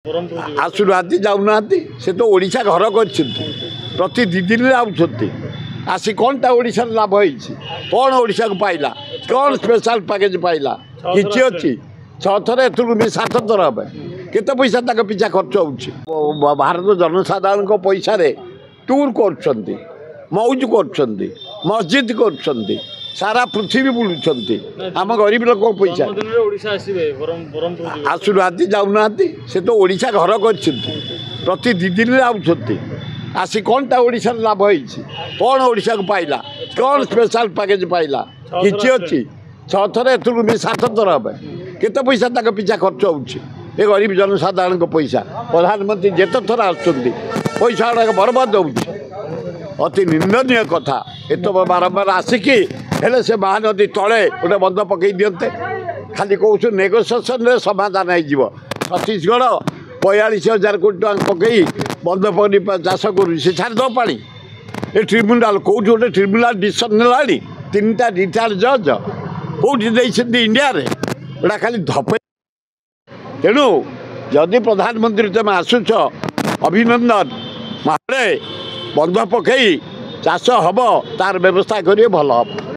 आसुना जाऊना से तो ओडिशा घर कर प्रति दी दिन आसी कौन टा ओडिशा लाभ होई कौन ओडिशा को पाइला कौन स्पेशल पैकेज पाइला किसी अच्छी 6 थर ए 7 थर हे केते पैसा तक पिछा खर्च हो भारत जनसाधारण को पैसा रे टूर कर मौज कर मस्जिद कर सारा पृथ्वी बुलूं आम गरीब लोक पैसा आसुना जाऊना से तो ओडिशा घर कर प्रति दी दिन आसी कौन टा ओडिशा लाभ होई कौन ओडिशा को पाइला कौन स्पेशल पैकेज पाइला किसी अच्छी 6 थर ए 7 थर हे केते पैसा तक पिछा खर्च हो गरीब जनसाधारण को पैसा प्रधानमंत्री जेते थर आसुच्च पैसा गुड़ाक बर्बाद हो अति निंदनीय कथा एत बारंबार आसिकी हेले से महानदी तले गोटे बंध पकई दियंते खाली कौन नेगोसिएशन समाधान हो छत्तीसगढ़ 42,000 कोटी टका पकई बंध पकड़ चाष कर छाड़ पा ये ट्रिब्यूनाल कौट गोटे ट्रिब्यूनाल डिसीजन नेला 3टा रिटायर्ड जज कौटी इंडिया रे गोटा खाली धपे तेणु जदि प्रधानमंत्री तुम आसुच अभिनंदन मारे बंध पकई चाष हम तार व्यवस्था करिए भल हम।